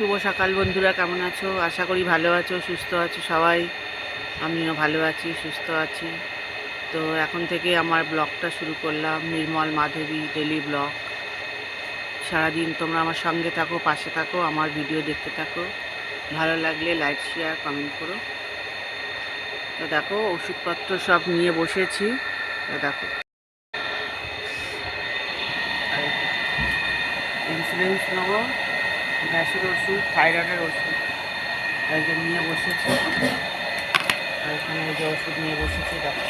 শুভ সকাল বন্ধুরা, কেমন আছো? আশা করি ভালো আছো, সুস্থ আছো সবাই। আমিও ভালো আছি, সুস্থ আছি। তো এখন থেকে আমার ব্লগটা শুরু করলাম, নির্মল মাধবী ডেলি ব্লগ। সারাদিন তোমরা আমার সঙ্গে থাকো, পাশে থাকো, আমার ভিডিও দেখতে থাকো। ভালো লাগলে লাইক শেয়ার কমেন্ট করো। তো দেখো, ওষুধপত্র সব নিয়ে বসেছি। তো দেখো, ইন্স্যুরেন্স নেবো, গ্যাসের ওষুধ, থাইরয়েডের ওষুধ এই যে নিয়ে বসেছি। আর এখানে যে ওষুধ নিয়ে বসেছি দেখো,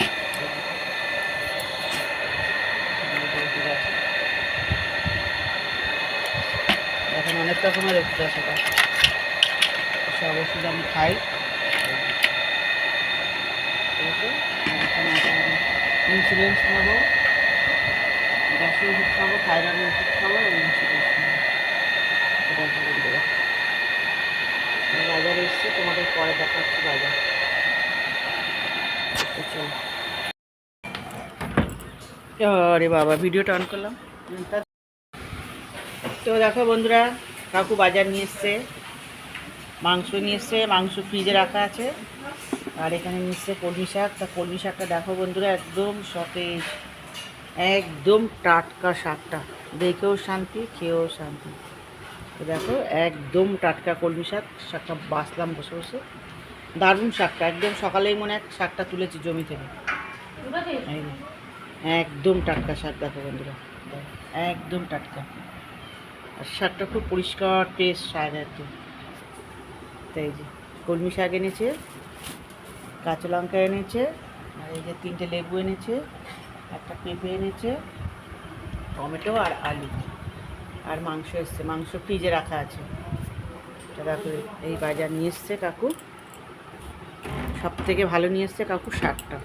এখন অনেক রকমের ওষুধ আছে, সব ওষুধ আমি খাই। ইন্স্যুরেন্স নেবো, গ্যাসের ওষুধ খাবো, থাইরয়েডের ওষুধ খাবো, ইন্স্যুরেন্স নেবো। বাজারে এসছে, তোমাদের পরে দেখাচ্ছি বাজার। আরে বাবা, ভিডিওটা অন করলাম। তো দেখো বন্ধুরা, কাকু বাজার নিয়ে এসছে, মাংস নিয়ে এসছে, মাংস ফ্রিজে রাখা আছে। আর এখানে নিয়ে এসছে কলমি শাক। তা কলমি শাকটা দেখো বন্ধুরা, একদম সতেজ, একদম টাটকা শাকটা, দেখেও শান্তি, খেয়েও শান্তি। তো দেখো, একদম টাটকা কলমি শাক। শাকটা বাছলাম বসে বসে, দারুণ শাকটা, একদম সকালেই মনে হয় শাকটা তুলেছি জমি থেকে। একদম টাটকা শাক দেখো বন্ধুরা, একদম টাটকা। আর শাকটা খুব পরিষ্কার টেস্ট শাক একদম। তাই যে কলমি শাক এনেছে, কাঁচা লঙ্কা এনেছে, আর এই যে 3টে লেবু এনেছে, একটা পেঁপে এনেছে, টমেটো আর আলু, আর মাংস এসছে, মাংস ফ্রিজে রাখা আছে। দেখো, এই বাজার নিয়ে এসছে কাকু। সব থেকে ভালো নিয়ে এসছে কাকু শাকটা।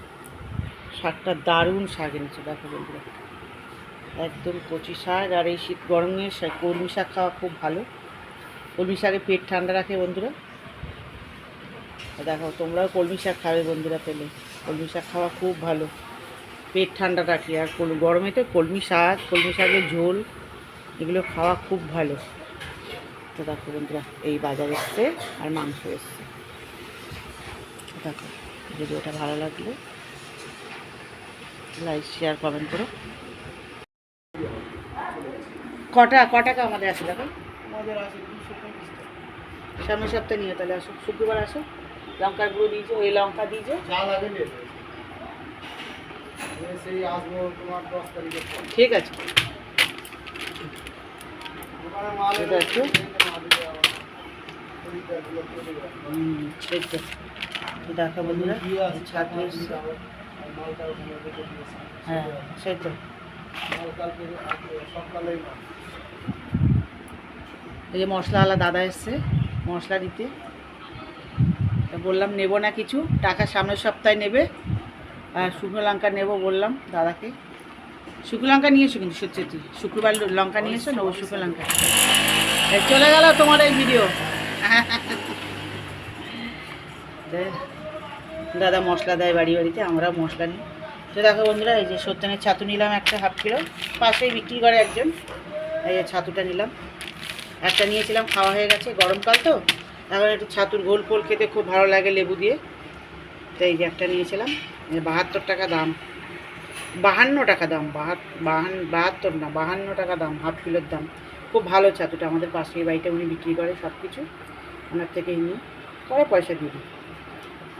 শাকটা দারুণ শাক এনেছে দেখো বন্ধুরা, একদম কচি শাক। আর এই শীত গরমে কলমি শাক খাওয়া খুব ভালো। কলমি শাকে পেট ঠান্ডা রাখে বন্ধুরা। দেখো, তোমরাও কলমি শাক খাবে বন্ধুরা, পেলে কলমি শাক খাওয়া খুব ভালো, পেট ঠান্ডা রাখে। আর গরমে তো কলমি শাক, কলমি শাকের ঝোল, এগুলো খাওয়া খুব ভালো। তো দেখো বন্ধুরা, এই বাজার এসছে আর মাংস এসছে। দেখো, ভিডিওটা ভালো লাগলে লাইক শেয়ার কমেন্ট করো। ক টাকা আমাদের আছে দেখো, সামনের সপ্তাহে নিয়ে তাহলে আসো, শুক্রবার আসো। লঙ্কার গুঁড়ো দিয়েছো, ওই লঙ্কা দিয়েছো, ঠিক আছে। সেই তো দেখো বন্ধুরা, ছাদ এসছে। হ্যাঁ, সেই তো। এই যে মশলাওয়ালা দাদা এসছে মশলা দিতে। বললাম নেবো না কিছু টাকা, সামনের সপ্তাহে নেবে। আর শুকনো লঙ্কা নেবো বললাম দাদাকে। শুকনো লঙ্কা নিয়ে এসো, কিন্তু সত্যি সত্যি শুক্রবার লঙ্কা নিয়ে এসো, নেবো শুকনো লঙ্কা। চলে গেল তোমার এই ভিডিও। দাদা মশলা দেয় বাড়ি বাড়িতে, আমরা মশলা নিই। তো দেখো বন্ধুরা, এই যে সত্যেনের ছাতু নিলাম একটা, হাফ কিলো, পাশেই বিক্রি করে একজন। এই যে ছাতুটা নিলাম, একটা নিয়েছিলাম, খাওয়া হয়ে গেছে, গরমকাল তো এখন একটু ছাতুর ঘোল ফোল খেতে খুব ভালো লাগে লেবু দিয়ে। তো এই যে একটা নিয়েছিলাম, 72 টাকা দাম, 52 টাকা দাম, 72 না 52 টাকা দাম, হাফ কিলোর দাম। খুব ভালো ছাতুটা, আমাদের পাশের বাড়িতে উনি বিক্রি করে সব কিছু, ওনার থেকেই নিই, পরে পয়সা দিয়ে দিই।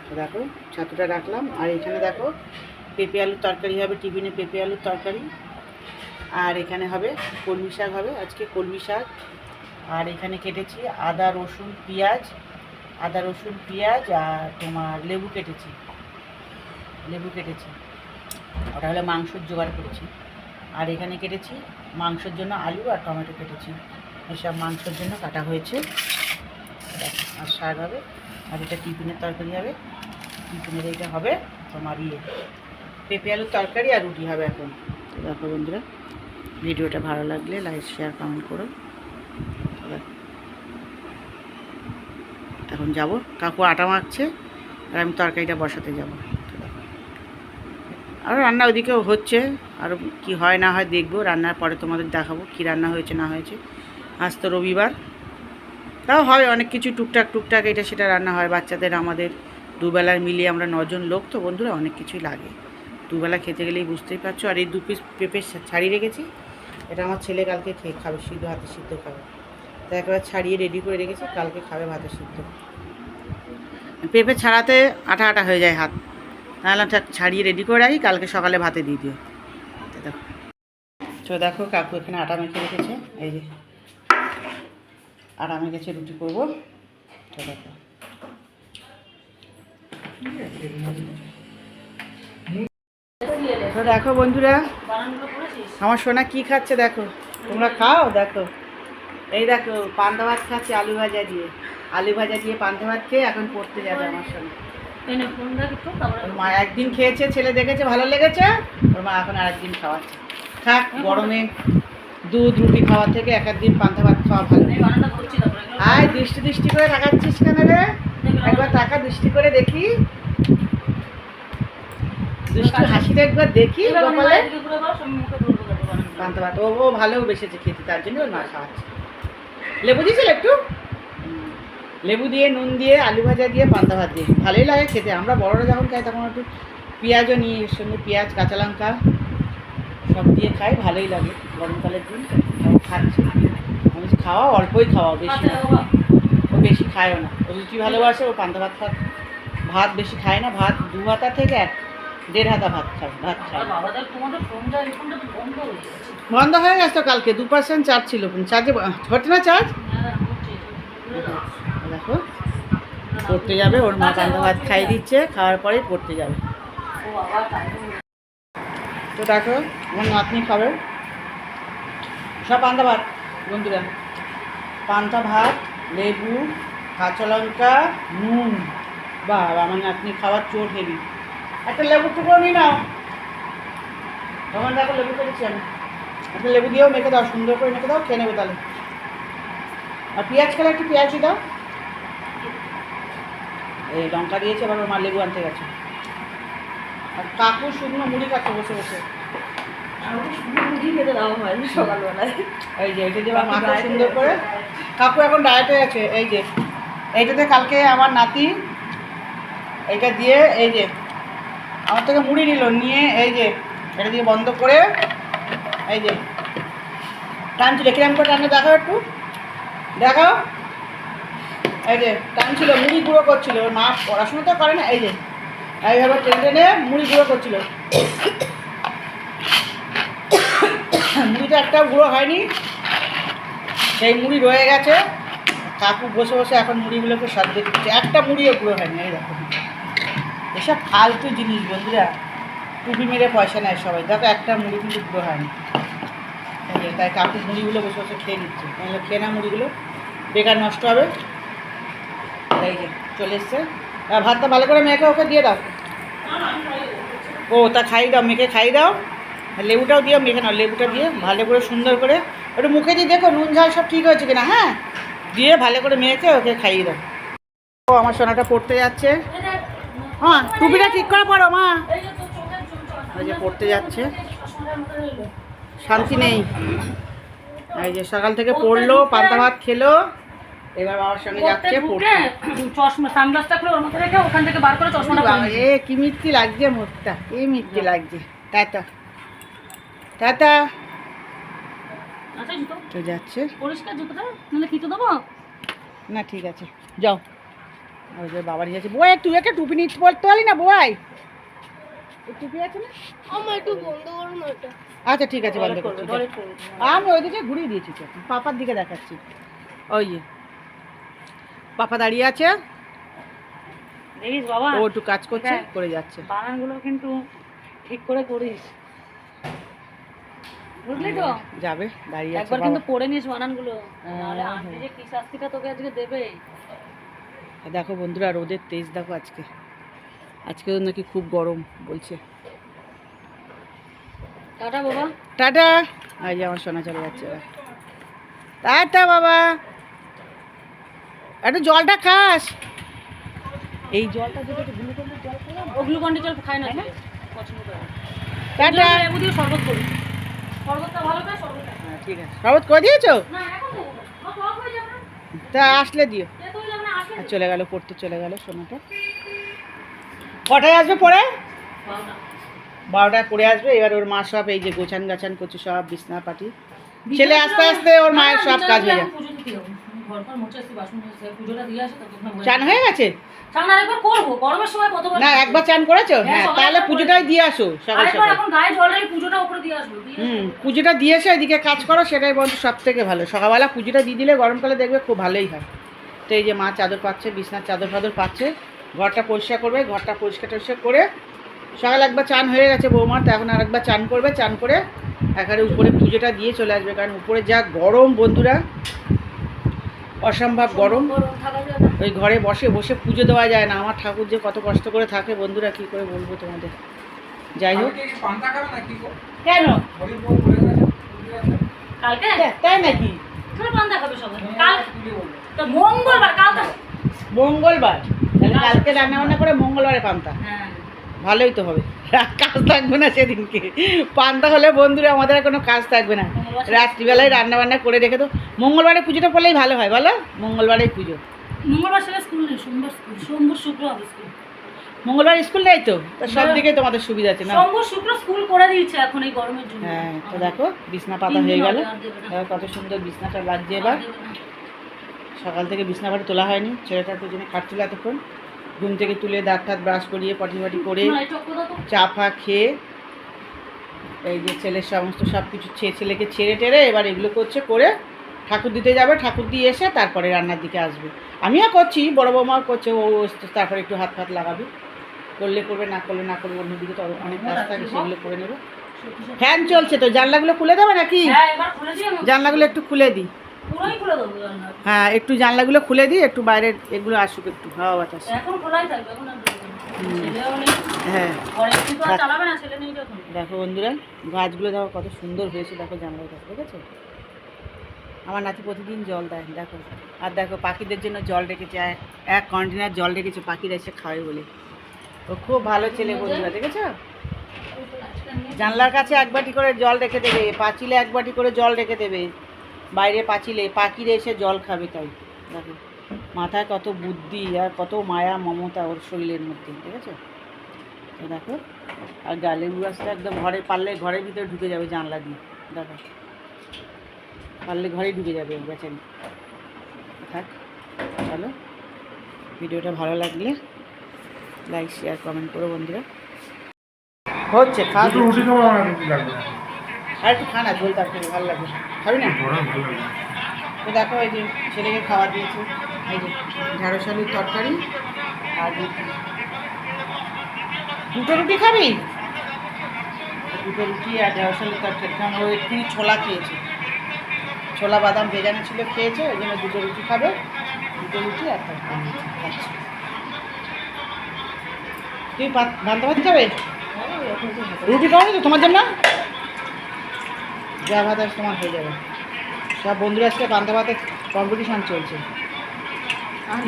তো দেখো, ছাতুটা রাখলাম। আর এখানে দেখো, পেঁপে আলুর তরকারি হবে, টিফিনে পেঁপে আলুর তরকারি। আর এখানে হবে কলমি শাক, হবে আজকে কলমি শাক। আর এখানে কেটেছি আদা রসুন পেঁয়াজ, আর তোমার লেবু কেটেছি, ওটা হলে মাংসর জোগাড় করেছি। আর এখানে কেটেছি মাংসের জন্য আলু আর টমেটো কেটেছি, এসব মাংসের জন্য কাটা হয়েছে। আর শাক হবে, আর এটা টিফিনের তরকারি হবে। টিফিনের এইটা হবে তোমার পেঁপে আলুর তরকারি, আর রুটি হবে এখন। দেখো বন্ধুরা, ভিডিওটা ভালো লাগলে লাইক শেয়ার কমেন্ট করো। এখন যাব, কাকু আটা মাখছে, আর আমি তরকারিটা বসাতে যাব। আর রান্না ওইদিকেও হচ্ছে, আর কি হয় না হয় দেখবো, রান্নার পরে তোমাদের দেখাবো কি রান্না হয়েছে না হয়েছে। আজ তো রবিবার, তাও হয় অনেক কিছু টুকটাক টুকটাক এটা সেটা রান্না হয় বাচ্চাদের আমাদের দুবেলার মিলিয়ে আমরা 9 জন লোক তো বন্ধুরা অনেক কিছুই লাগে। দুবেলা খেতে গেলেই বুঝতেই পারছো। আর এই 2 পিস পেঁপে ছাড়িয়ে রেখেছি, এটা আমার ছেলে কালকে খেয়ে খাবে, সিদ্ধ হাতে সিদ্ধ খাবে। তো একবার ছাড়িয়ে রেডি করে রেখেছি, কালকে খাবে ভাতে সিদ্ধ। পেঁপে ছাড়াতে আটা আটা হয়ে যায় হাত, নাহলে ছাড়িয়ে রেডি করে রাখি, কালকে সকালে ভাতে দিয়ে দিও। দেখো তো দেখো কাকু এখানে আটা মেখে রেখেছে, এই যে আটা মেখেছে, রুটি করবো। তো দেখো তো দেখো বন্ধুরা আমার সোনা কি খাচ্ছে দেখো, তোমরা খাও দেখো। এই দেখো পান্তা ভাত খাচ্ছে আলু ভাজা দিয়ে, আলু ভাজা দিয়ে পান্তা ভাত খেয়ে এখন পড়তে যাবে আমার সোনা। ওর মা একদিন খেয়েছে, ছেলে দেখেছে ভালো লেগেছে, ওর মা এখন আর একদিন খাওয়াচ্ছে। থাক গরমে দুধ রুটি খাওয়ার থেকে এক একদিন পান্তা ভাত খাওয়া ভালো। আয় দৃষ্টি দৃষ্টি করে তাকাচ্ছিস কেন রে? একবার তাকা দৃষ্টি করে দেখি, দৃষ্টি হাসিটা একবার দেখি কপালে। পান্তা ভাত ও ভালোবেসেছে খেতে, তার জন্য ওর মা খাওয়াচ্ছে। লেবু দিয়েছিল একটু, লেবু দিয়ে নুন দিয়ে আলু ভাজা দিয়ে পান্তা ভাত দিয়ে ভালোই লাগে খেতে। আমরা বড়রা যখন খাই তখন একটু পেঁয়াজও নিই, এর সঙ্গে পেঁয়াজ কাঁচা লঙ্কা সব দিয়ে খাই, ভালোই লাগে। গরমকালের দিন খাচ্ছি আমি, খাওয়া অল্পই খাওয়া, বেশি না। ও বেশি খায়ও না, ও রুটি ভালোবাসে, ও পান্তা ভাত খায়, ভাত বেশি খায় না। ভাত 2 হাতা থেকে 1.5 হাতা ভাত খায়, ভাত খায়। বন্ধ হয়ে গেছে তো কালকে, 2% চার্জ ছিল, চার্জে হচ্ছে না চার্জ। দেখো পড়তে যাবে, ওর মা পান্তা ভাত খাইয়ে দিচ্ছে, খাওয়ার পরেই পড়তে যাবে। তো দেখো আমার নাতনি খাবে সব পান্তা ভাত বন্ধুরা, পান্তা ভাত, লেবু, কাঁচা লঙ্কা, নুন। বা আমার নাতনি খাওয়ার চোট হেবি। একটা লেবু টুকরো নিয়ে নাও, তখন দেখো লেবু করেছি আমি, একটা লেবু দিয়েও মেখে দাও, সুন্দর করে মেখে দাও, খেয়ে নেবে তাহলে। আর পেঁয়াজ খেলে একটু পেঁয়াজই দাও। এই লঙ্কা দিয়েছে, এবার ওর মা লেবু আনতে গেছে। আর কাকু শুকনো মুড়ি খাচ্ছে বসে বসে। সকালবেলায় এই যে এটা দিয়ে মাথা সুন্দর করে, কাকু এখন ডায়েটে আছে। এই যে এইটাতে কালকে আমার নাতি এইটা দিয়ে, এই যে আমার থেকে মুড়ি নিল, নিয়ে এই যে এটা দিয়ে বন্ধ করে, এই যে টানছিল, কিরম করে টানে দেখাও একটু, দেখাও। এই যে টানছিল, মুড়ি গুঁড়ো করছিল। ওর মা পড়াশোনা তো করে না, এই যে এইভাবে টেনে টেনে মুড়ি গুঁড়ো করছিল। মুড়িটা একটাও গুঁড়ো হয়নি, সেই মুড়ি রয়ে গেছে। কাকু বসে বসে এখন মুড়িগুলোকে সাজিয়ে দিচ্ছে, একটা মুড়িও গুঁড়ো হয়নি। এই দেখো এসব ফালতু জিনিস বন্ধুরা, টুপি মেরে পয়সা নেয় সবাই। দেখো একটা মুড়ি কিন্তু গুঁড়ো হয়নি। এই যে তাই কাকু মুড়িগুলো বসে বসে খেয়ে নিচ্ছে, তাহলে খেয়ে না মুড়িগুলো বেকার নষ্ট হবে। এই যে চলে এসছে, ভাতটা ভালো করে মেখে ওকে দিয়ে দাও। ও তা খাইয়ে দাও, মেখে খাইয়ে দাও। লেবুটাও দিয়ে মেখে নাও, লেবুটা দিয়ে ভালো করে সুন্দর করে একটু মুখে দিয়ে দেখো নুন ঝাল সব ঠিক হয়েছে কিনা। হ্যাঁ দিয়ে ভালো করে মেখে ওকে খাইয়ে দাও। ও আমার সোনাটা পড়তে যাচ্ছে, হ্যাঁ টুপিটা ঠিক করে পড়ো মা। ওই যে পড়তে যাচ্ছে, শান্তি নেই। এই যে সকাল থেকে পড়লো, পান্তা ভাত খেলো, এবার বাবার সঙ্গে যাচ্ছে পড়তে। চশমা সানগ্লাসটা খুলে ওর মধ্যে রেখে ওখান থেকে বার করে চশমাটা পরে। এ কি মিষ্টি লাগছে মুখটা, কি মিষ্টি লাগছে। Tata tata. আচ্ছা জুতো তো যাচ্ছে, পরিষ্কার জুতোটা নাহলে কি তো দেবো না ঠিক আছে যাও। ওই যে বাবার যাচ্ছে, বই তুই একটা টুপি নিতে পড়তে পারলি না বই, টুপি আছে না আমার একটু বন্ধ করো না এটা। আচ্ছা ঠিক আছে বন্ধ করছি। আমি ওইদিকে ঘুরিয়ে দিয়েছি তো, পাপার দিকে দেখাচ্ছি। ওই যে পাপা দাঁড়িয়ে আছে, দেখিস বাবা, ও একটু কাজ করছে, করে যাচ্ছে। বানানগুলো কিন্তু ঠিক করে করিস, বুঝলি তো? যাবে দাঁড়িয়ে আছে একবার কিন্তু পড়ে নিস বানানগুলো, নাহলে হ্যাঁ, আন্টি যে কি শাস্তিটা তোকে আজকে দেবে। দেখো বন্ধুরা রোদের তেজ দেখো আজকে, আজকে নাকি খুব গরম বলছে। টাটা বাবা, টাটা। এই যে আমার সোনা চলে যাচ্ছে এবার। টাটা বাবা, একটু জলটা খাস, এই জলটা যেটা গ্লুকন্ডির জল খেলাম, ও গ্লুকন্ডি জল খায় না, পছন্দ করে না। টাটা। লেবু দিয়ে শরবত করি, শরবতটা ভালো খায়, শরবত। হ্যাঁ ঠিক আছে, শরবত করে দিয়েছো? না এখন দেবো না, টক হয়ে যাবে। তা আসলে দিও। আর চলে গেল পড়তে, চলে গেল সোনাটা। কটায় আসবে পরে? 12টায় পড়ে আসবে। এবার ওর মা সব এই যে গোছান গাছান করছে, সব বিছনা পাটি। ছেলে আস্তে আস্তে ওর মায়ের সব কাজ হয়ে যায়। চান হয়ে গেছে না? একবার চান করেছো? হ্যাঁ, তাহলে পুজোটাই দিয়ে আসো সকাল সকাল। পুজোটা দিয়ে এসে এদিকে কাজ করো, সেটাই বলতো সব থেকে ভালো। সকালবেলা পুজোটা দিয়ে দিলে গরমকালে দেখবে খুব ভালোই হয়। তো এই যে মা চাদর পাচ্ছে, বিছনার চাদর ফাদর পাচ্ছে, ঘরটা পরিষ্কার করবে। ঘরটা পরিষ্কার টরিষ্কার করে সকাল একবার চান হয়ে গেছে বৌমার, তো এখন আরেকবার চান করবে। চান করে একেবারে উপরে পুজোটা দিয়ে চলে আসবে, কারণ উপরে যা গরম বন্ধুরা, অসম্ভব গরম। ওই ঘরে বসে বসে পুজো দেওয়া যায় না। আমার ঠাকুর যে কত কষ্ট করে থাকে বন্ধুরা, কী করে বলবো তোমাদের। যাই হোক, কেন কালকে তাই নাকি? মঙ্গলবার, তাহলে কালকে রান্না বান্না করে মঙ্গলবারে পান্তা। ভালোই তো হবে, কাজ থাকবে না সেদিনকে। পান্তা হলে বন্ধুরা আমাদের আর কোনো কাজ থাকবে না। রাত্রিবেলায় রান্না বান্না করে রেখে তো মঙ্গলবারে পুজোটা করলেই ভালো হয়, বলো? মঙ্গলবারেই পুজো। মঙ্গলবার স্কুল নেই, সোমবার শুক্র হবে স্কুল। মঙ্গলবার স্কুল নেই তো? সব দিকে তোমাদের সুবিধা আছে না? সোমবার শুক্র স্কুল করে দিয়েছে এখন এই গরমের জন্য। হ্যাঁ, তো দেখো বিছনা পাতা হয়ে গেল। কত সুন্দর বিছনাটা লাগছে। এবার সকাল থেকে বিছনা বাড়ি তোলা হয়নি, ছেলেটার পেছনে খাটছিল এতক্ষণ। ঘুম থেকে তুলে দাঁত টাত ব্রাশ করিয়ে পটি পটি করে চা ফা খেয়ে এই যে ছেলের সমস্ত সব কিছু ছেলেকে ছেড়ে টেরে এবার এগুলো করছে, করে ঠাকুর দিতে যাবে। ঠাকুর দিয়ে এসে তারপরে রান্নার দিকে আসবে। আমিও করছি, বড় বৌমাও করছে। ও তারপরে একটু হাত ফাত লাগাবে, করলে করবে, না করলে না করবে। অন্যদিকে তো অনেক কাজ থাকে, সেগুলো করে নেবে। ফ্যান চলছে তো, জানলাগুলো খুলে দেবে নাকি? জানলাগুলো একটু খুলে দিই। হ্যাঁ, একটু জানলাগুলো খুলে দিই, একটু বাইরের এগুলো আসুক, একটু হাওয়া বাতাস। হ্যাঁ, দেখো বন্ধুরা, গাছগুলো দেখো কত সুন্দর হয়েছে। দেখো জানলার কাছে, দেখেছো? আমার নাতি প্রতিদিন জল দেয়, দেখো। আর দেখো পাখিদের জন্য জল রেখেছে, এক কন্টেনার জল রেখেছে, পাখিরা এসে খাবে বলে। ও খুব ভালো ছেলে বন্ধুরা, দেখেছো? জানলার কাছে এক বাটি করে জল রেখে দেবে, পাঁচিলে এক বাটি করে জল রেখে দেবে, বাইরে পাঁচিলে পাখিরা এসে জল খাবে। তাই দেখো মাথায় কত বুদ্ধি আর কত মায়া মমতা ওর শরীরের মধ্যে, দেখেছো? তো দেখো, আর লেবু গাছটা একদম ঘরে পারলে ঘরের ভিতরে ঢুকে যাবে জানলা দিয়ে। দেখো পারলে ঘরেই ঢুকে যাবে বেচারি। থাক, চলো, ভিডিওটা ভালো লাগলে লাইক শেয়ার কমেন্ট করো বন্ধুরা। হচ্ছে খাওয়া আর একটু খানা ঝোল তরকারি ভালো লাগবে, খাবি না? তো দেখো এই যে ছেলেকে খাওয়া দিয়েছে, এই যে ঢেঁড়স আলুর তরকারি আর রুটি। দুটো রুটি খাবি? দুটো রুটি আর ঢেঁড়স আলুর তরকারি, কারণ ও একটু ছোলা খেয়েছে, ছোলা বাদাম ভেজানো ছিল খেয়েছে, ওই জন্য দুটো রুটি খাবে। দুটো রুটি আর তরকারি খাচ্ছে। তুই পান্তা ভাত খাবে? রুটি খাওয়া তো তোমার জন্য, যা ভাত আছে তোমার হয়ে যাবে। সব বন্ধুরা আজকে পান্তা ভাতের কম্পিটিশান চলছে।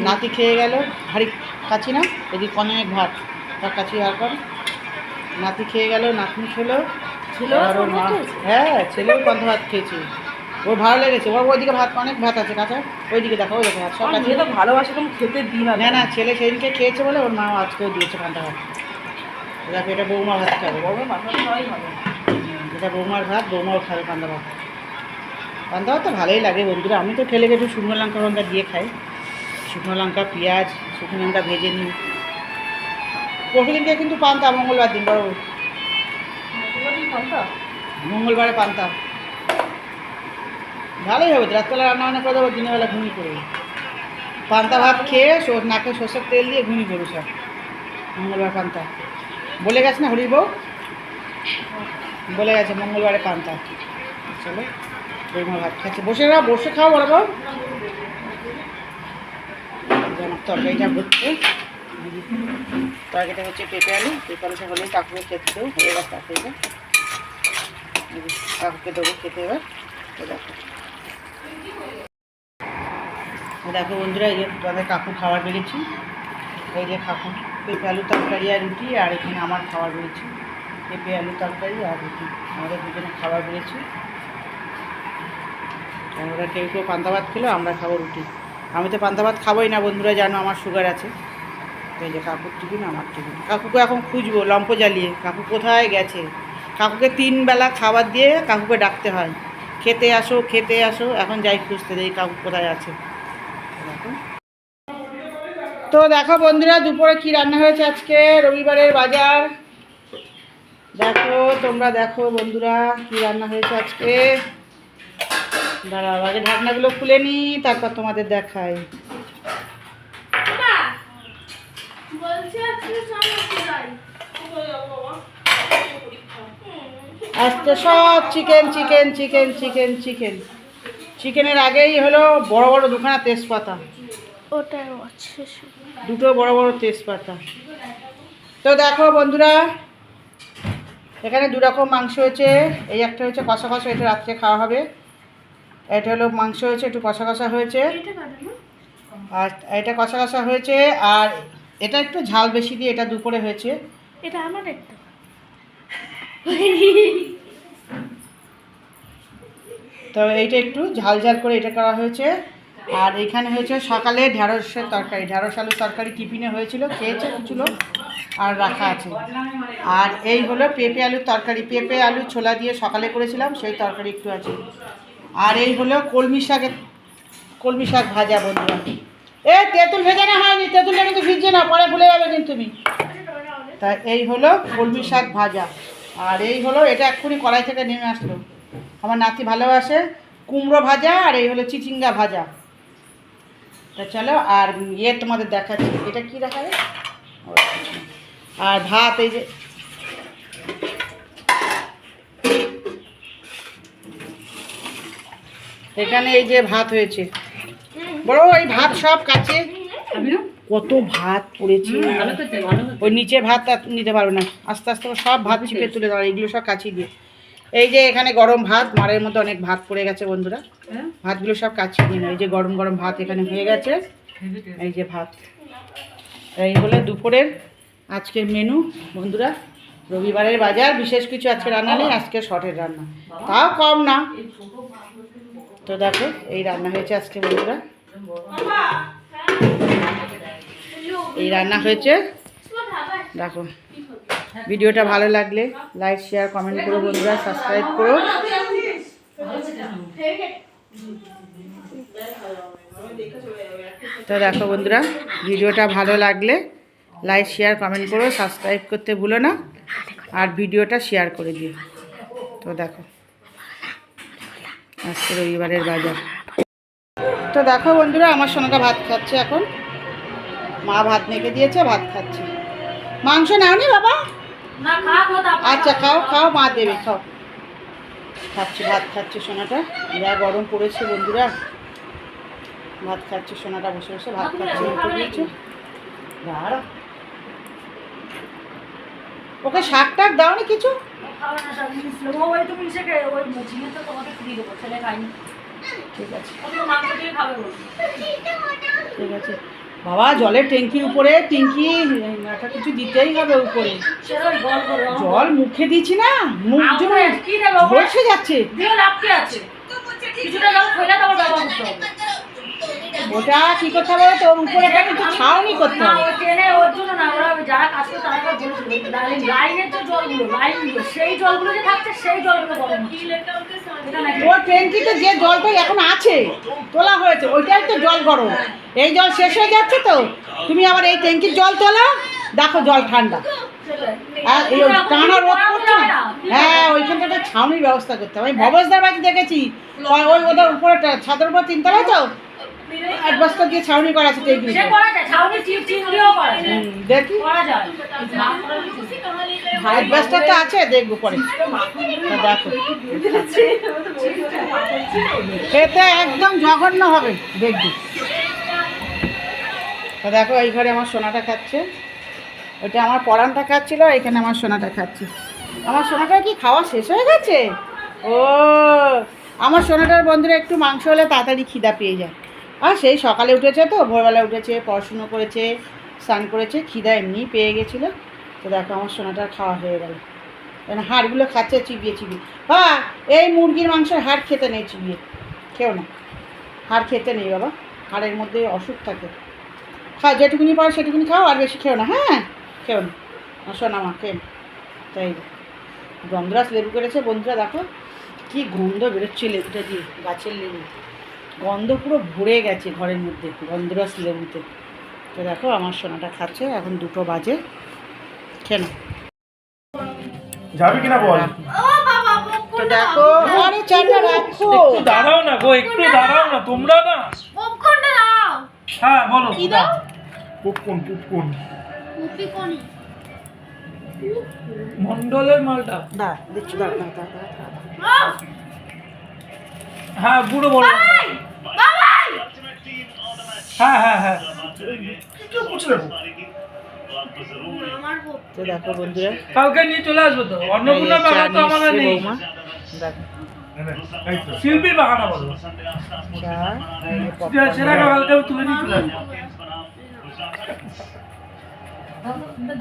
নাতি খেয়ে গেল, হাড়ি খাচ্ছি না, এদিকে অনেক ভাত, তার কাছে আর কর। নাতি খেয়ে গেল, নাতনি খেলো, আর ওর মা, হ্যাঁ ছেলেও পান্তা ভাত খেয়েছে, ওর ভালো লেগেছে। ওর ওইদিকে ভাত, অনেক ভাত আছে কাঁচা, ওইদিকে দেখো, ওই দেখো সব কাছে তো ভালোবাসে, তুমি খেতে দিই না। না না, ছেলে সেদিনকে খেয়েছে বলে ওর মা আজকেও দিয়েছে পান্তা ভাত। দেখো এটা বৌমা ভাত খাবে, বৌমা ভাত খাওয়াই হবে। এটা বৌমার ভাত, বৌমাও খাবে পান্তা ভাত। পান্তা ভাত তো ভালোই লাগে বন্ধুরা। আমি তো ঠেলে একটু শুকনো লঙ্কা লঙ্কা দিয়ে খাই, শুকনো লঙ্কা পেঁয়াজ শুকনো লঙ্কা ভেজে নিই। পরশুদিনকে কিন্তু পান্তা, মঙ্গলবার দিন, বড় মঙ্গলবারে পান্তা ভালোই হবে। রাত্রেবেলা রান্না বান্না করে দেবো, দিনের বেলা ঘুমিয়ে পড়বে। পান্তা ভাত খেয়ে নাকে সর্ষের তেল দিয়ে ঘুমিয়ে পড়বে সব। মঙ্গলবার পান্তা বলে গেছে না হরির বউ, বলে গেছে মঙ্গলবারে পান্তা। চলো, বৌমা ভাত খাচ্ছে, বসে বসে খাও বড় বউ। আমার তরকারিটা হচ্ছে, তরকারিটা হচ্ছে পেঁপে আলু। পেঁপে আলুটা হলেই কাকুকে খেতে দেবো, হয়ে গেছে তরকারিটা, কাকুকে দেবো খেতে। এবার দেখো, দেখো বন্ধুরা, এই যে তোমাদের কাকু খাবার বেরিয়েছি। এই যে কাকু পেঁপে আলু তরকারি আর রুটি, আর এখানে আমার খাবার বেরিয়েছি, পেঁপে আলু তরকারি আর রুটি। আমাদের দুজনে খাবার বেরিয়েছি। আমরা কেউ কেউ পান্তা ভাত খেলো, আমরা খাবো রুটি। আমি তো পান্তা ভাত খাবোই না, বন্ধুরা জানো আমার সুগার আছে। তো এই যে কাকুর টিফিন, আমার টিফিন। কাকুকে এখন খুঁজবো লম্প জ্বালিয়ে, কাকু কোথায় গেছে। কাকুকে 3 বেলা খাবার দিয়ে কাকুকে ডাকতে হয়, খেতে আসো খেতে আসো। এখন যাই খুঁজতে, দেখি কাকু কোথায় আছে। দেখো তো, দেখো বন্ধুরা দুপুরে কি রান্না হয়েছে আজকে, রবিবারের বাজার। দেখো তোমরা, দেখো বন্ধুরা কি রান্না হয়েছে আজকে। দাঁড়াও, আগে ঢাকনাগুলো খুলে নিই, তারপর তোমাদের দেখাই। আজকে সব chicken chicken chicken chicken chicken. চিকেনের আগেই হলো বড় বড় দুখানা তেজপাতা, ওটাই আছে 2টো বড় বড় তেজপাতা। তো দেখো বন্ধুরা, এখানে 2 রকম মাংস হয়েছে। এই একটা হচ্ছে কষা কষা, এটা রাত্রে খাওয়া হবে। এটা হলো মাংস হয়েছে, একটু কষা কষা হয়েছে, আর এটা কষা কষা হয়েছে। আর এটা একটু ঝাল বেশি দিয়ে এটা দুপুরে হয়েছে। এটা আমার একটা তো এইটা একটু ঝাল ঝাল করে এটা করা হয়েছে। আর এখানে হয়েছে সকালে ঢ্যাঁড়সের তরকারি, ঢ্যাঁড়স আলুর তরকারি টিফিনে হয়েছিল, খেয়েছে কিছু লোক, আর রাখা আছে। আর এই হলো পেঁপে আলুর তরকারি, পেঁপে আলু ছোলা দিয়ে সকালে করেছিলাম, সেই তরকারি একটু আছে। আর এই হলো কলমি শাক ভাজা। বন্ধুরা তেঁতুল ভেজানো হয়নি, তেঁতুলটা কিন্তু ভিজছে না, পরে ভুলে যাবে কিন্তু তুমি। তা এই হলো কলমি শাক ভাজা। আর এই হলো, এটা এক্ষুনি কড়াই থেকে নেমে আসলো, আমার নাতি ভালোবাসে, কুমড়ো ভাজা। আর এই হলো চিচিঙ্গা ভাজা। তা চলো, আর তোমাদের দেখাচ্ছি, এটা কি দেখাবে। আর ভাত, এই যে এখানে এই যে ভাত হয়েছে বড়, এই ভাত সব কাছে কত ভাত পড়েছে। ওই নিচে ভাত আর নিতে পারবে না, আস্তে আস্তে সব ভাত চিপে তুলে দেওয়া, এগুলো সব কাছিয়ে দিয়ে। এই যে এখানে গরম ভাত, মারের মধ্যে অনেক ভাত পড়ে গেছে বন্ধুরা, ভাতগুলো সব কাছিয়ে দিন। এই যে গরম গরম ভাত এখানে হয়ে গেছে, এই যে ভাত। এই হলো দুপুরের আজকের মেনু বন্ধুরা। রবিবারের বাজার, বিশেষ কিছু আজকে রান্না নেই, আজকে শর্টের রান্না, তাও কম না। তো দেখো এই রান্না হয়েছে আজকে বন্ধুরা, এই রান্না হয়েছে। দেখো ভিডিওটা ভালো লাগলে লাইক শেয়ার কমেন্ট করো বন্ধুরা, সাবস্ক্রাইব করো। তো দেখো বন্ধুরা, ভিডিওটা ভালো লাগলে লাইক শেয়ার কমেন্ট করো, সাবস্ক্রাইব করতে ভুলো না, আর ভিডিওটা শেয়ার করে দিও। তো দেখো আজকে রবিবারের বাজার। তো দেখো বন্ধুরা, আমার সোনাটা ভাত খাচ্ছে এখন, মা ভাত মেখে দিয়েছে, ভাত খাচ্ছে। মাংস নাওনি বাবা? আচ্ছা খাও খাও, মা দেবে, খাও। খাচ্ছে, ভাত খাচ্ছে সোনাটা, যা গরম পড়েছে বন্ধুরা, ভাত খাচ্ছে সোনাটা, বসে বসে ভাত খাচ্ছে, মুখে দিয়েছে। দাঁড়া, ওকে শাক টাক দাওনি কিছু? ঠিক আছে ঠিক আছে বাবা, জলের ট্যাঙ্কির উপরে টিঙ্কি একটা কিছু দিতেই হবে উপরে। জল মুখে দিচ্ছি না, মুখ ঝলসে যাচ্ছে। ওটা কি করতে হবে, তোর উপরে একটা কিন্তু ছাউনি করতে হবে। ওর ট্যাঙ্কিতে যে জলটা এখন আছে তোলা হয়েছে, ওইটাই তো জল গরম, এই জল শেষ হয়ে যাচ্ছে। তো তুমি আবার এই ট্যাঙ্কির জল তোলো, দেখো জল ঠান্ডা। আর এই টানা রোদ পড়ছে না, হ্যাঁ ওইখানটা একটা ছাউনির ব্যবস্থা করতে হবে। আমি ভবসদার বাড়ি দেখেছি, ওই ওদের উপরে ছাদের উপর 3 তলায়, তো অ্যাডভান্সটা দিয়ে ছাউনি করা আছে ট্যাঙ্কি। দেখি অ্যাডভান্সটা তো আছে, দেখবো পরে। দেখো খেতে একদম জঘন্য হবে, দেখবি। তো দেখো এই ঘরে আমার সোনাটা খাচ্ছে, ওইটা আমার পরানটা খাচ্ছিল, এখানে আমার সোনাটা খাচ্ছে। আমার সোনাটা কি খাওয়া শেষ হয়ে গেছে? ও আমার সোনাটার বন্ধুরা একটু মাংস হলে তাড়াতাড়ি খিদা পেয়ে যায়। আর সেই সকালে উঠেছে, তো ভোরবেলা উঠেছে, পড়াশুনো করেছে, স্নান করেছে, খিদা এমনিই পেয়ে গেছিলো। তো দেখো আমার সোনাটার খাওয়া হয়ে গেল, কেন হাড়গুলো খাচ্ছে চিবিয়ে চিবিয়ে। হ্যাঁ, এই মুরগির মাংসের হাড় খেতে নেই, চিবিয়ে খেও না, হাড় খেতে নেই বাবা। হাড়ের মধ্যে অসুখ থাকে। খাও যেটুকুনি পারো সেটুকুনি খাও, আর বেশি খেও না, হ্যাঁ খেও না, শোনা মা খেও না। তাই গন্ধরাজ লেবু করেছে বন্ধুরা, দেখো কি গন্ধ বেরোচ্ছে লেবুটা দিয়ে, গাছের লেবু, গন্ধ পুরো ভরে গেছে ঘরের মধ্যে গন্ধরাজ লেবুতে। তো দেখো আমার সোনাটা খাচ্ছে, এখন 2টো বাজে, খেয়ে নাও। যাবে কিনা বল। তো দেখো আরে চাটা রাখো, একটু দাঁড়াও না গো, একটু দাঁড়াও না তোমরা না। পপকর্নটা দাও। হ্যাঁ বলো। কি দাও? Popcorn popcorn. মন্ডলের মালটা। দা দিচ্ছি, দাঁড়া দাঁড়া দাঁড়া। হ্যাঁ বুড়ো বড়। বাবাই! হ্যাঁ হ্যাঁ হ্যাঁ কি পুছে দেবো। আমার পপ। তো দেখো বন্ধুরা, কালকে নিয়ে চলে আসবো তো, অন্নপূর্ণা চা বাগান তো নিয়ে আমাদের এসছে নেই। বৌমা, দেখো শিল্পীর বাগান বলো। চা আর এই যে পপকর্ন। সেটা কালকে তুলে নিয়ে চলে আসবো।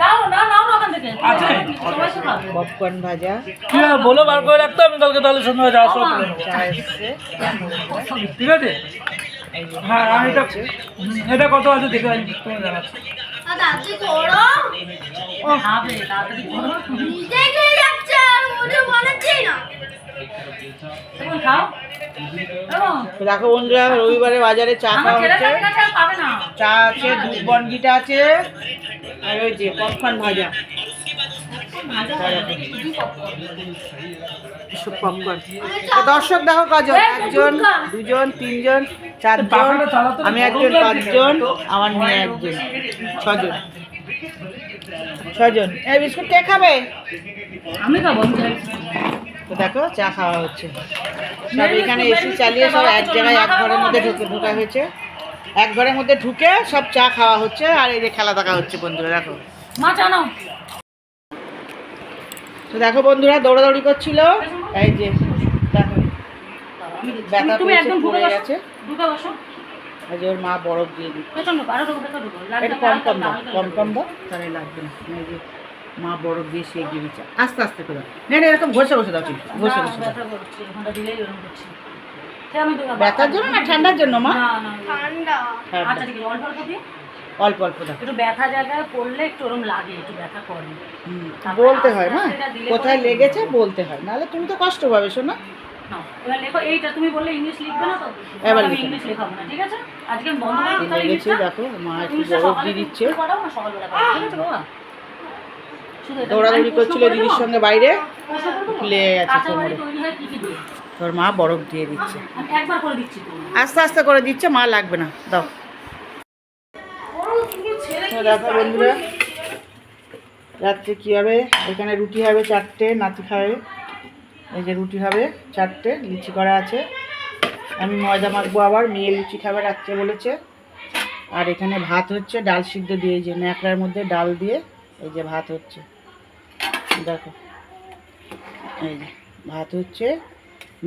দাও না, নাও না ওখান থেকে। আছে। সবাই তো খাবে। পপকর্ন ভাজা, ঠিক আছে বলো বার করে রাখতো, আমি কালকে তাহলে সন্ধ্যা যাওয়ার সময় তুলে নেবো। চা এসছে, ঠিক আছে। এই যে হ্যাঁ আর এটা কত আছে দেখে আমি তোমায় জানাচ্ছি। দাদি করো। খাবে, তাড়াতাড়ি করো। নিজে খেয়ে যাচ্ছে আর ওটা বলেছি না। এখন খাও। এবং তো দেখো বন্ধুরা, রবিবারে বাজারে চা আমার খাওয়া ছেলেটা হচ্ছে, কাছে আর পাবে না। চা আছে, দুধ বনগিটা আছে, আর ওই যে পপকর্ন ভাজা, সব পপকর্ন। তো দর্শক দেখো কজন, 1 জন 2 জন 3 জন 4 জন, আমি 1 জন 5 জন, আমার মেয়ে 1 জন, 6 জন, 6 জন। এই বিস্কুট কে খাবে? আমি খাবো, আমি খাই। তো দেখো চা খাওয়া হচ্ছে, সব এখানে এসি চালিয়ে সব এক জায়গায় এক ঘরের মধ্যে ঢোকা হয়েছে, এক ঘরের মধ্যে ঢুকে সব চা খাওয়া হচ্ছে, আর এই যে খেলা দেখা হচ্ছে বন্ধুরা দেখো। মা জানো তো দেখো বন্ধুরা দৌড়াদৌড়ি করছিল, এই যে দেখো ব্যথা তুমি পেয়েছে, একদম পড়ে ঢুকে গেছে, ঢুকে বসো। এই যে ওর মা বরফ দিয়ে দিচ্ছে, পেছন আরো ঢুকে ঢুকো। একটু কম কম দাও, কম কম দাও, তাহলে লাগবে না। এই যে মা বরফ দিয়ে সে দিয়ে দিচ্ছে, আস্তে আস্তে করে দাও, না না এরকম ঘষে বসে দাও, ঠিক ঘষে বসে দাও। ব্যথা করছে, ওখানটা দিলেই এরকম করছে। সে আমি ব্যথার জন্য না ঠান্ডার জন্য মা? না না। ঠান্ডা। ঠান্ডা। আচ্ছা ঠিক আছে, অল্প অল্প দিয়ে। অল্প অল্প দাও। একটু ব্যথা জায়গায় পড়লে একটু ওরকম লাগে, একটু ব্যথা করে। বলতে হয় না কোথায় লেগেছে, বলতে হয়, নাহলে তুমি তো কষ্ট পাবে শোনা। না, এবার লেখো এইটা, তুমি বললে ইংলিশ লিখবে না তো? এবার আমি লিখো। ইংলিশ লেখাবো না, ঠিক আছে? আজকে আমি বন্ধ করে দিতে হবে লেগেছে ইংলিশটা। দেখো, মা একটু ইংলিশটা বরফ সকালে দিয়ে দিচ্ছে, পড়াও না, সকালবেলা পড়াও, ঠিক আছে বাবা? শুধু এটা দৌড়াদৌড়ি আমি প্রশ্ন করছিল করে দিদির দেবো? সঙ্গে বাইরে, প্রশ্ন করে দেবো? লেগে গেছে কাঁচা বাড়ি কোমরে, তৈরি হয় কি কি দিয়ে? তোর মা বরফ দিয়ে দিচ্ছে, আমি একবার করে দিচ্ছি তো। আস্তে আস্তে করে দিচ্ছে, মা লাগবে না, দাও। তো দেখো বন্ধুরা রাত্রে কী হবে, এখানে রুটি হবে 4টে, নাতি খাবে, এই যে রুটি হবে 4টে, লুচি করা আছে, আমি ময়দা মাখবো, আবার মেয়ে লুচি খাবে রাত্রে বলেছে, আর এখানে ভাত হচ্ছে, ডাল সিদ্ধ দিয়ে, এই যে ন্যাকড়ার মধ্যে ডাল দিয়ে এই যে ভাত হচ্ছে, দেখো এই যে ভাত হচ্ছে,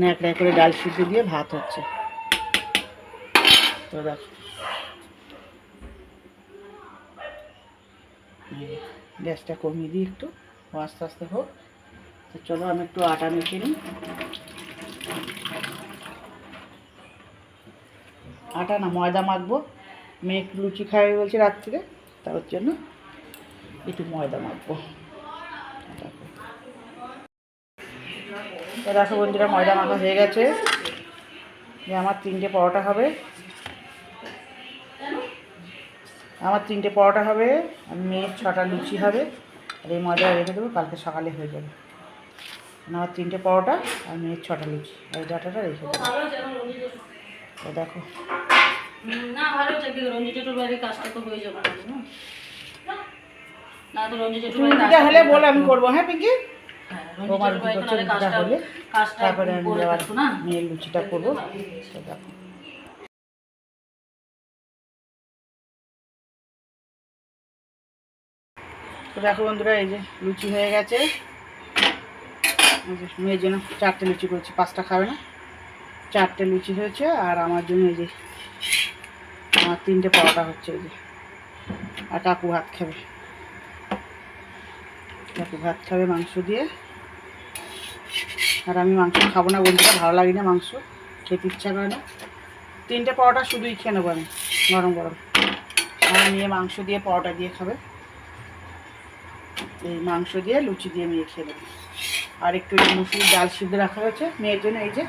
ন্যাকড়ায় করে ডাল সিদ্ধ দিয়ে ভাত হচ্ছে। তো দেখো গ্যাসটা কমিয়ে দিই একটু, আস্তে আস্তে হোক। তো চলো আমি একটু আটা মেখে নিই, আটা না ময়দা মাখবো, মেয়ে একটু লুচি খাবে বলছে রাত্রিরে, তার জন্য একটু ময়দা মাখবো। তো দেখো বন্ধুরা ময়দা মাখা হয়ে গেছে, যে আমার 3টে পরোটা হবে, আমার 3টে পরোটা হবে, আর মেয়ের 6টা লুচি হবে, আর এই ময়দা রেখে দেবো, কালকে সকালে হয়ে যাবে। আমার 3টে পরোটা আর মেয়ের 6টা লুচি, আর এই ডাটাটা রেখে দেবো। তো দেখো না ভালো চাকরি, রঞ্জিত টোটোর বাইরে কাজটা তো হয়ে যাবে না, না তো রঞ্জিত টোটোর বাইরে রুটিটা হলে বলে আমি করবো, হ্যাঁ পিঙ্কি, তোমার রঞ্জিত টোটোর দুটো বাইরে রুটিটা হলে কাজটা তারপরে আমি করে আবার থাকবো না। মেয়ের লুচিটা করবো। তো দেখো তো দেখো বন্ধুরা এই যে লুচি হয়ে গেছে, এই যে মেয়ের জন্য 4টে লুচি করেছি, 5টা খাবে না, 4টে লুচি হয়েছে, আর আমার জন্য এই যে আমার 3টে পরোটা হচ্ছে, এই যে, আর কাকু ভাত খাবে, কাকু ভাত খাবে মাংস দিয়ে, আর আমি মাংস খাবো না বন্ধুরা, ভালো লাগে না মাংস, খেতে ইচ্ছা করে না, 3টে পরোটা শুধুই খেয়ে নেবো আমি, গরম গরম। আমার মেয়ে মাংস দিয়ে পরোটা দিয়ে খাবে, এই মাংস দিয়ে লুচি দিয়ে মেয়ে খেয়ে নেবে। আর একটু মুসুরির ডাল সিদ্ধ রাখা হয়েছে মেয়ের জন্য, এই যে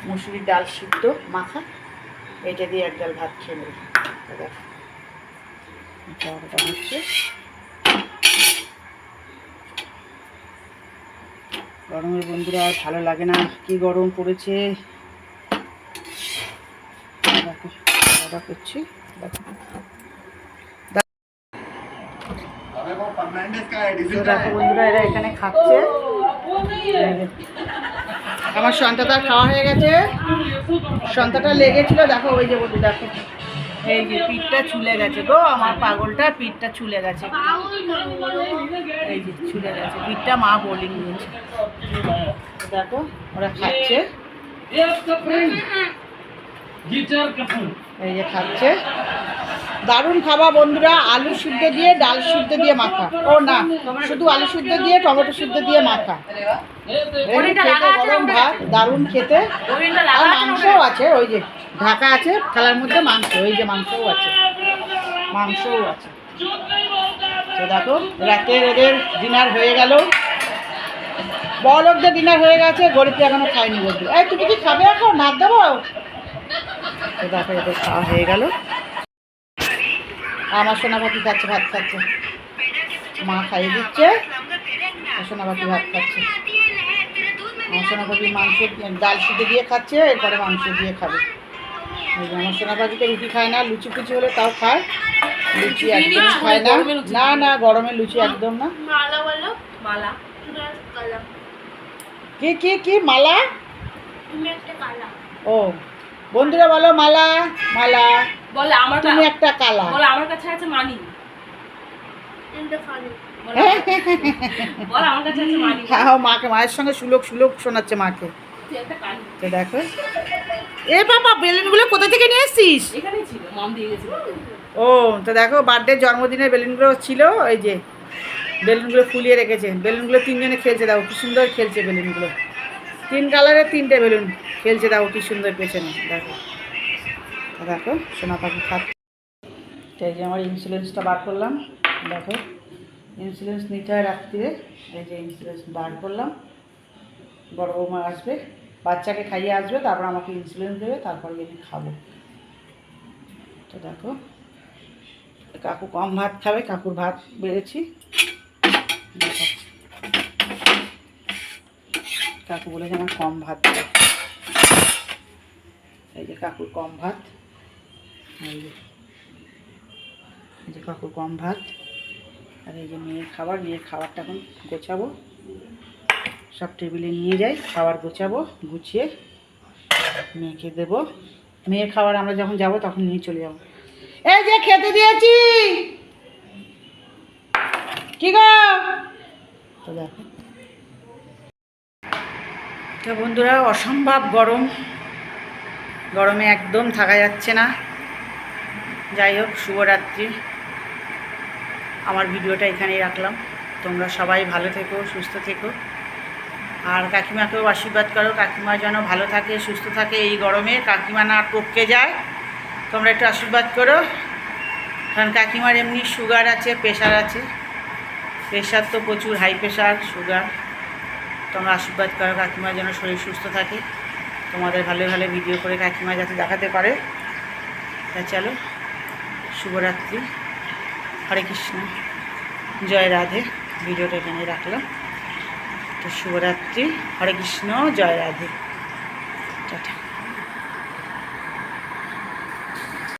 মুসুরির ডাল সিদ্ধ মাখা, এইটা দিয়ে এক ডাল ভাত খেয়ে নেবে। পরোটা হচ্ছে গরমের বন্ধুরা, আর ভালো লাগে না, কি গরম পড়েছে। দেখো খাওয়া করছি, দেখো দেখো বন্ধুরা, এরা এখানে খাচ্ছে। আমার সন্তাটা খাওয়া হয়ে গেছে, সন্তাটা লেগেছিল, দেখো ওই যে বন্ধু দেখো, এই যে পিঠটা ছুলে গেছে গো, আমার পাগলটা পিঠটা ছুলে গেছে, এই যে ছুলে গেছে পিঠটা, মা বোলিং দিয়েছে। দেখো ওরা খাচ্ছে, এই যে খাচ্ছে, দারুণ খাবার বন্ধুরা। আলু সিদ্ধ দিয়ে ডাল সিদ্ধ দিয়ে মাখা, ও না শুধু আলু সিদ্ধ দিয়ে টমেটো সিদ্ধ দিয়ে মাখা, গরম ভাত, দারুণ খেতে। আর মাংসও আছে, ওই যে ঢাকা আছে থালার মধ্যে মাংস, ওই যে মাংসও আছে, মাংসও আছে। তো দেখো রাতের এদের ডিনার হয়ে গেল, বড়লোকদের ডিনার হয়ে গেছে, গরিবটা এখনো খায়নি বলতে। এই তুমি কি খাবে এখন, ভাত দেবো? তো দেখো এদের খাওয়া হয়ে গেল, আমার সোনাপাখি খাচ্ছে, ভাত খাচ্ছে, মা খাইয়ে দিচ্ছে, সোনাপাখি ভাত খাচ্ছে। আমার সোনাপাখি মাংস ডাল সিদ্ধ দিয়ে খাচ্ছে, এরপরে মাংস দিয়ে খাবে। আমার সোনাপাখিতে রুটি খায় না, লুচি ফুচি হলে তাও খায়, লুচি একদম খায় না। না না গরমে লুচি একদম না। মালা বলো, মালা কালা, কি কি কি মালা? তুমি একটা কালা। ও বন্ধুরা বলো মালা, মালা বলে আমার তুমি একটা কালা। বলে আমার কাছে আছে মানি, তিনটে ফানি। বলে আমার কাছে আছে মানি। হ্যাঁ মাকে, মায়ের সঙ্গে সুলোক সুলোক শোনাচ্ছে মাকে। তুই একটা কানি। তো দেখো এ বাবা বেলুনগুলো কোথা থেকে নিয়ে এসছিস? এখানেই ছিল, মম দিয়ে গেছিল। ও তো দেখো বার্থডে জন্মদিনের বেলুনগুলো ছিল, এই যে বেলুনগুলো ফুলিয়ে রেখেছে, বেলুনগুলো তিনজনে খেলছে, দাও কি সুন্দর খেলছে বেলুনগুলো, 3 কালারের 3টে বেলুন খেলছে, দাও কি সুন্দর পেছনে। দেখো দেখো সোনা পাখি খাচ্ছে। এই যে আমার ইন্স্যুরেন্সটা বার করলাম, দেখো ইন্স্যুরেন্স নিতে হয় রাত্রিরে, এই যে ইন্স্যুরেন্স বার করলাম। বড় বৌমা আসবে, বাচ্চাকে খাইয়ে আসবে, তারপর আমাকে ইন্স্যুরেন্স দেবে, তারপরে আমি খাবো। তো দেখো কাকু কম ভাত খাবে, কাকুর ভাত বেড়েছি, কাকু বলেছে আমার কম ভাত দেবে। এই যে কাকুর কম ভাত, এই যে কাকুর কম ভাত, আর এই যে মেয়ের খাবার, মেয়ের খাবারটা এখন গোছাবো, সব টেবিলে নিয়ে যাই, খাবার গোছাবো, গুছিয়ে মেয়েকে দেবো। মেয়ের খাবার আমরা যখন যাব তখন নিয়ে চলে যাবো। এই যে খেতে দিয়েছি, কি গো? তো দেখো তো বন্ধুরা, অসম্ভব গরম, গরমে একদম থাকা যাচ্ছে না। যাই হোক শুভরাত্রি, আমার ভিডিওটা এখানেই রাখলাম। তোমরা সবাই ভালো থেকো, সুস্থ থেকো, আর কাকিমাকেও আশীর্বাদ করো, কাকিমা যেন ভালো থাকে, সুস্থ থাকে। এই গরমে কাকিমা না টপকে যায়, তোমরা একটু আশীর্বাদ করো, কারণ কাকিমার এমনি সুগার আছে, প্রেশার আছে, প্রেশার তো প্রচুর, হাই প্রেশার, সুগার। তোমরা আশীর্বাদ করো কাকিমা যেন শরীর সুস্থ থাকে, তোমাদের ভালো ভালো ভিডিও করে কাকিমা যাতে দেখাতে পারে। তা চলো শুভরাত্রি, হরে কৃষ্ণ, জয় রাধে। ভিডিওটা এখানে রাখলাম। তো শুভরাত্রি, হরে কৃষ্ণ, জয় রাধে, টাটা।